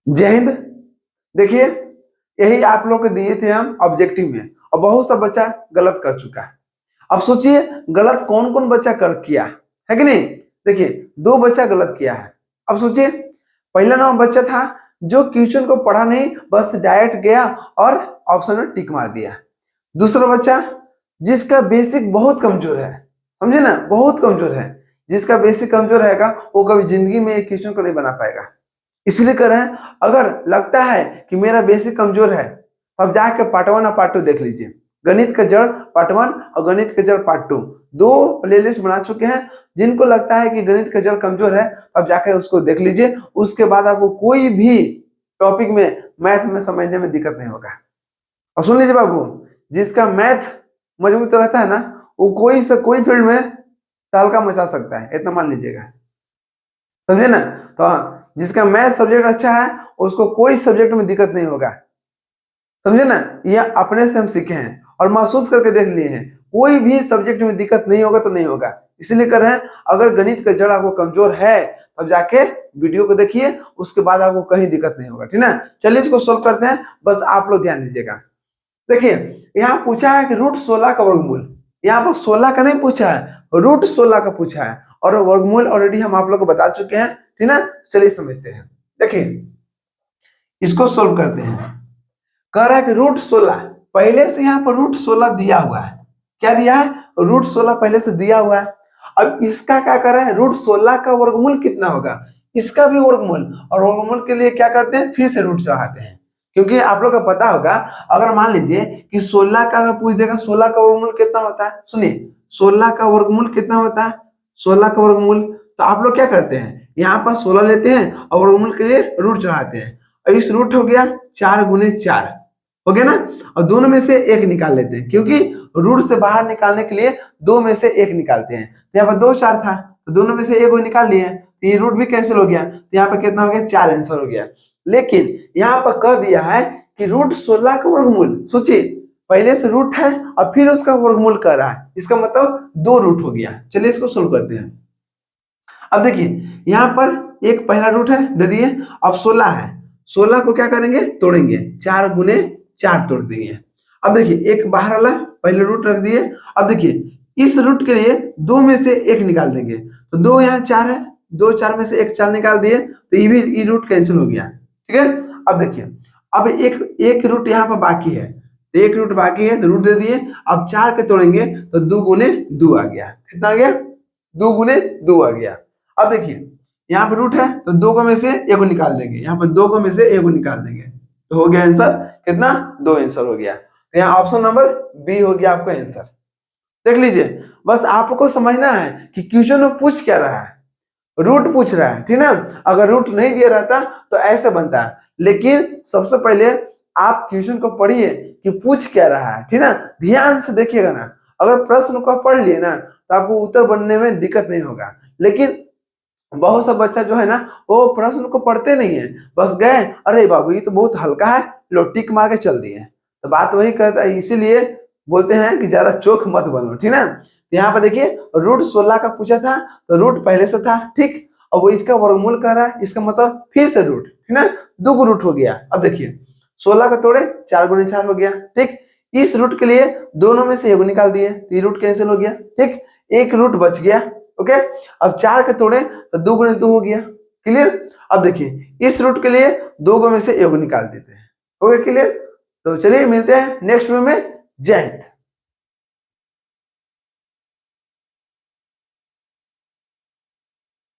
जय हिंद। देखिए, यही आप लोग को दिए थे हम ऑब्जेक्टिव में, और बहुत सा बच्चा गलत कर चुका है। अब सोचिए गलत कौन कौन बच्चा कर किया है कि नहीं। देखिए, दो बच्चा गलत किया है। अब सोचिए, पहला नंबर बच्चा था जो क्वेश्चन को पढ़ा नहीं, बस डायरेक्ट गया और ऑप्शन में टिक मार दिया। दूसरा बच्चा जिसका बेसिक बहुत कमजोर है, समझे ना, बहुत कमजोर है। जिसका बेसिक कमजोर रहेगा वो कभी जिंदगी में एक क्वेश्चन को नहीं बना पाएगा। इसलिए कर रहे हैं, अगर लगता है कि मेरा बेसिक कमजोर है, तब जाके पार्ट 1 और पार्ट 2 देख लीजिए। गणित का जड़ पार्ट 1 और गणित का जड़ पार्ट 2, दो प्लेलिस्ट बना चुके हैं। जिनको लगता है कि गणित का जड़ कमजोर है, अब जाके उसको देख लीजिए। उसके बाद आपको कोई भी टॉपिक में मैथ में समझने में दिक्कत नहीं होगा। और सुन लीजिए बाबू, जिसका मैथ मजबूत रहता है ना, वो कोई से कोई फील्ड में तहलका मचा सकता है, इतना मान लीजिएगा। समझे ना। तो जिसका मैथ सब्जेक्ट अच्छा है उसको कोई सब्जेक्ट में दिक्कत नहीं होगा। समझे ना, ये अपने से हम सीखे हैं और महसूस करके देख लिए हैं। कोई भी सब्जेक्ट में दिक्कत नहीं होगा तो नहीं होगा। इसलिए कर रहे हैं, अगर गणित का जड़ आपको कमजोर है तब जाके वीडियो को देखिए, उसके बाद आपको कहीं दिक्कत नहीं होगा। ठीक ना। चलिए इसको सोल्व करते हैं, बस आप लोग ध्यान दीजिएगा। देखिए, यहाँ पूछा है कि रूट 16 का वर्गमूल। यहाँ पर 16 का नहीं पूछा है, रूट 16 का पूछा है, और वर्गमूल ऑलरेडी हम आप लोग को बता चुके हैं। ठीक ना। चलिए समझते हैं। देखिए, इसको सोल्व करते हैं। कह रहा है कि रूट 16 पहले से यहाँ पर रूट 16 दिया हुआ है। क्या दिया है? रूट 16 पहले से दिया हुआ है। अब इसका क्या कर रहा है, रूट 16 का वर्गमूल कितना होगा, इसका भी वर्गमूल। और वर्गमूल के लिए क्या करते हैं, फिर से रूट चढ़ाते हैं। क्योंकि आप लोग को पता होगा, अगर मान लीजिए कि 16 का पूछ देगा 16 का वर्गमूल कितना होता है। सुनिए, 16 का वर्गमूल कितना होता है, 16 का वर्गमूल। तो आप लोग क्या करते हैं, यहाँ पर 16 लेते हैं और वर्गमूल के लिए रूट चढ़ाते हैं। अब इस रूट हो गया 4 गुने 4, हो गया ना। और दोनों में से एक निकाल लेते हैं, क्योंकि रूट से बाहर निकालने के लिए दो में से एक निकालते हैं। तो यहाँ पर 2 4 था, तो दोनों में से एक को निकाल लिए, तो ये रूट भी कैंसिल हो गया। तो यहाँ पर कितना हो गया, 4 आंसर हो गया। लेकिन यहाँ पर कह दिया है कि रूट 16 का वर्गमूल। सोचिए, पहले से रूट है और फिर उसका वर्गमूल कर रहा है, इसका मतलब 2 रूट हो गया। चलिए इसको सोल्व करते हैं। अब देखिए, यहाँ पर एक पहला रूट है, दे दिए। अब 16 है, 16 को क्या करेंगे, तोड़ेंगे, 4 गुने 4 तोड़ देंगे। अब देखिए, एक बाहर वाला पहले रूट रख दिए। अब देखिए, इस रूट के लिए दो में से एक निकाल देंगे, तो 2 यहाँ 4 है, 2 4 में से एक 4 निकाल दिए, तो ये भी ये रूट कैंसिल हो गया। ठीक है। अब देखिए, अब एक रूट यहाँ पर बाकी है, तो एक रूट बाकी है तो रूट दे दिए। अब 4 के तोड़ेंगे तो 2 गुने 2 आ गया। कितना आ गया, 2 गुने 2 आ गया। अब देखिए, यहाँ पर रूट है तो 2 को में से एक को निकाल देंगे, यहाँ पर 2 को में से एक को निकाल देंगे, तो हो गया आंसर कितना, 2 आंसर हो गया। तो यहाँ ऑप्शन नंबर बी हो गया आपका आंसर। देख लीजिए, बस आपको समझना है कि क्वेश्चन में पूछ क्या रहा है, रूट पूछ रहा है। ठीक ना। अगर रूट नहीं दिया रहता तो ऐसे बनता है, लेकिन सबसे पहले आप क्वेश्चन को पढ़िए कि पूछ क्या रहा है। ठीक ना। ध्यान से देखिएगा ना, अगर प्रश्न को पढ़ लिए ना तो आपको उत्तर बनने में दिक्कत नहीं होगा। लेकिन बहुत सा बच्चा जो है ना, वो प्रश्न को पढ़ते नहीं है, बस गए, अरे बाबू ये तो बहुत हल्का है, लो टिक मार के चल दिए। तो बात वही कहता है, इसीलिए बोलते हैं कि ज्यादा चोख मत बनो। ठीक ना। यहाँ पर देखिए, रूट 16 का पूछा था तो रूट पहले से था, ठीक। और वो इसका वर्गमूल कर रहा है, इसका मतलब फिर से रूट। ठीक ना, 2 को रूट हो गया। अब देखिए, 16 का तोड़े 4 गुने 4 हो गया, ठीक। इस रूट के लिए दोनों में से एक निकाल दिए, तो ये रूट कैंसिल हो गया, ठीक। एक रूट बच गया। ओके। अब 4 के तोड़े तो 2 गुने 2 हो गया, क्लियर। अब देखिए, इस रूट के लिए 2 में से एक निकाल देते हैं, हो गया क्लियर। तो चलिए मिलते हैं नेक्स्ट वीडियो में। जय हिंद।